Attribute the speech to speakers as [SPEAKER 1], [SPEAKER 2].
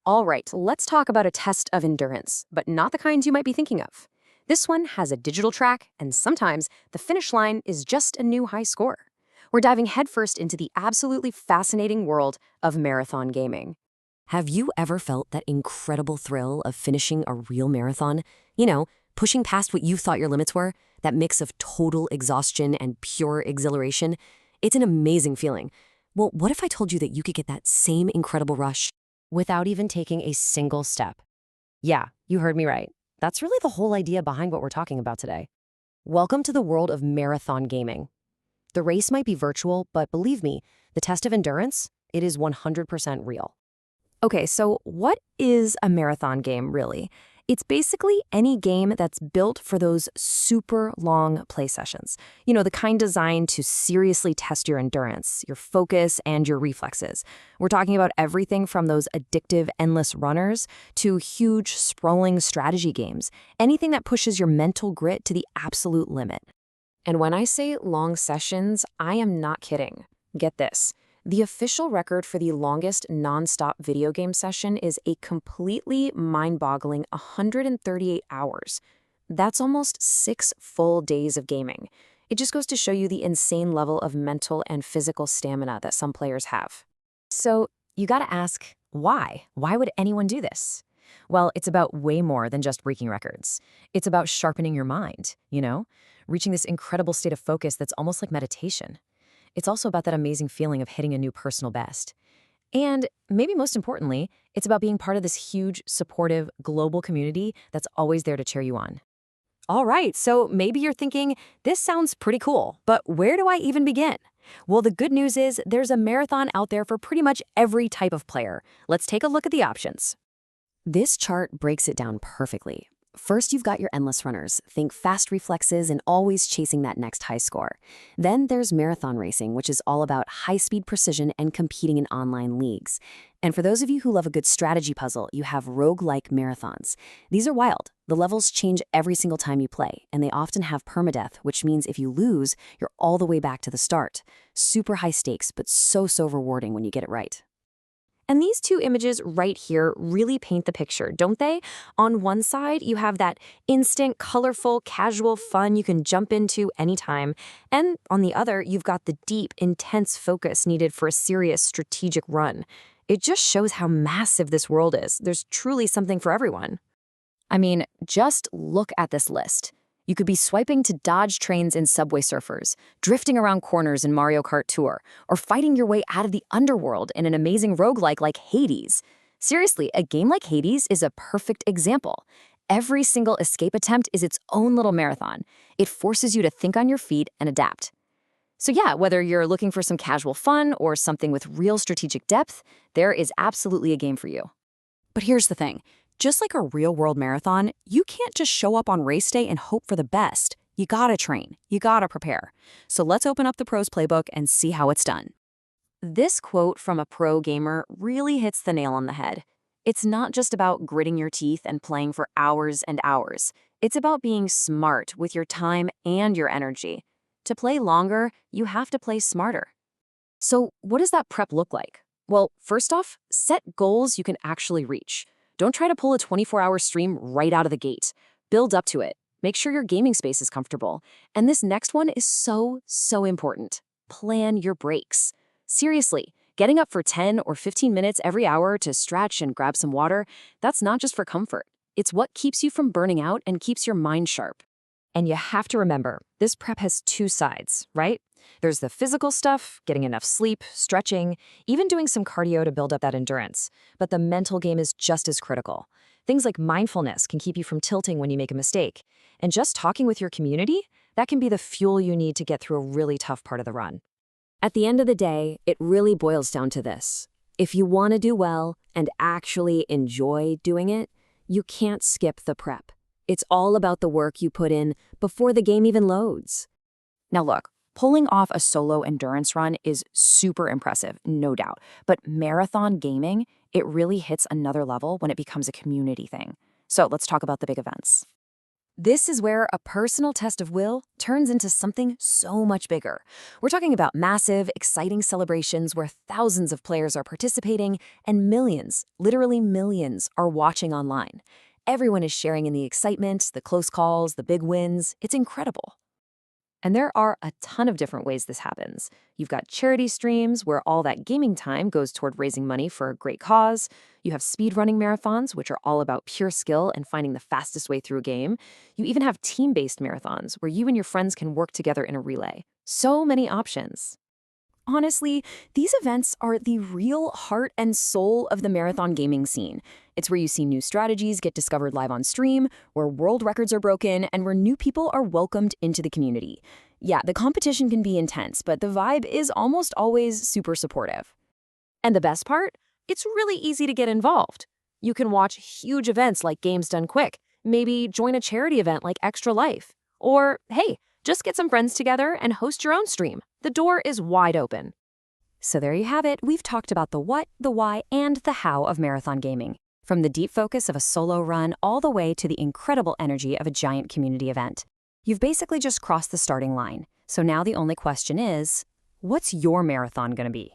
[SPEAKER 1] All right, let's talk about a test of endurance, but not the kinds you might be thinking of. This one has a digital track, and sometimes the finish line is just a new high score. We're diving headfirst into the absolutely fascinating world of marathon gaming. Have you ever felt that incredible thrill of finishing a real marathon? You know, pushing past what you thought your limits were? That mix of total exhaustion and pure exhilaration? It's an amazing feeling. Well, what if I told you that you could get that same incredible rush without even taking a single step? Yeah, you heard me right. That's really the whole idea behind what we're talking about today. Welcome to the world of marathon gaming. The race might be virtual, but believe me, the test of endurance, it is 100% real. Okay, so what is a marathon game, really? It's basically any game that's built for those super long play sessions. You know, the kind designed to seriously test your endurance, your focus, and your reflexes. We're talking about everything from those addictive, endless runners to huge, sprawling strategy games. Anything that pushes your mental grit to the absolute limit. And when I say long sessions, I am not kidding. Get this. The official record for the longest nonstop video game session is a completely mind-boggling 138 hours. That's almost 6 full days of gaming. It just goes to show you the insane level of mental and physical stamina that some players have. So you gotta ask, why? Why would anyone do this? Well, it's about way more than just breaking records. It's about sharpening your mind, reaching this incredible state of focus that's almost like meditation. It's also about that amazing feeling of hitting a new personal best. And maybe most importantly, it's about being part of this huge, supportive, global community that's always there to cheer you on. All right, so maybe you're thinking, this sounds pretty cool, but where do I even begin? Well, the good news is there's a marathon out there for pretty much every type of player. Let's take a look at the options. This chart breaks it down perfectly. First, you've got your endless runners. Think fast reflexes and always chasing that next high score. Then there's marathon racing, which is all about high-speed precision and competing in online leagues. And for those of you who love a good strategy puzzle, you have roguelike marathons. These are wild. The levels change every single time you play, and they often have permadeath, which means if you lose, you're all the way back to the start. Super high stakes, but so rewarding when you get it right. And these two images right here really paint the picture, don't they? On one side, you have that instant, colorful, casual fun you can jump into anytime. And on the other, you've got the deep, intense focus needed for a serious, strategic run. It just shows how massive this world is. There's truly something for everyone. I mean, just look at this list. You could be swiping to dodge trains in Subway Surfers, drifting around corners in Mario Kart Tour, or fighting your way out of the underworld in an amazing roguelike like Hades. Seriously, a game like Hades is a perfect example. Every single escape attempt is its own little marathon. It forces you to think on your feet and adapt. So yeah, whether you're looking for some casual fun or something with real strategic depth, there is absolutely a game for you.
[SPEAKER 2] But here's the thing. Just like a real-world marathon, you can't just show up on race day and hope for the best. You gotta train. You gotta prepare. So let's open up the pro's playbook and see how it's done.
[SPEAKER 1] This quote from a pro gamer really hits the nail on the head. It's not just about gritting your teeth and playing for hours and hours. It's about being smart with your time and your energy. To play longer, you have to play smarter. So what does that prep look like? Well, first off, set goals you can actually reach. Don't try to pull a 24-hour stream right out of the gate. Build up to it. Make sure your gaming space is comfortable. And this next one is so important. Plan your breaks. Seriously, getting up for 10 or 15 minutes every hour to stretch and grab some water, that's not just for comfort. It's what keeps you from burning out and keeps your mind sharp. And you have to remember, this prep has two sides, right? There's the physical stuff, getting enough sleep, stretching, even doing some cardio to build up that endurance. But the mental game is just as critical. Things like mindfulness can keep you from tilting when you make a mistake. And just talking with your community, that can be the fuel you need to get through a really tough part of the run. At the end of the day, it really boils down to this. If you want to do well and actually enjoy doing it, you can't skip the prep. It's all about the work you put in before the game even loads. Now look, pulling off a solo endurance run is super impressive, no doubt. But marathon gaming, it really hits another level when it becomes a community thing. So let's talk about the big events. This is where a personal test of will turns into something so much bigger. We're talking about massive, exciting celebrations where thousands of players are participating and millions, literally millions, are watching online. Everyone is sharing in the excitement, the close calls, the big wins. It's incredible. And there are a ton of different ways this happens. You've got charity streams where all that gaming time goes toward raising money for a great cause. You have speedrunning marathons, which are all about pure skill and finding the fastest way through a game. You even have team-based marathons where you and your friends can work together in a relay. So many options. Honestly, these events are the real heart and soul of the marathon gaming scene. It's where you see new strategies get discovered live on stream, where world records are broken, and where new people are welcomed into the community. Yeah, the competition can be intense, but the vibe is almost always super supportive. And the best part? It's really easy to get involved. You can watch huge events like Games Done Quick, maybe join a charity event like Extra Life, or, hey, just get some friends together and host your own stream. The door is wide open. So there you have it. We've talked about the what, the why, and the how of marathon gaming. From the deep focus of a solo run all the way to the incredible energy of a giant community event. You've basically just crossed the starting line. So now the only question is, what's your marathon going to be?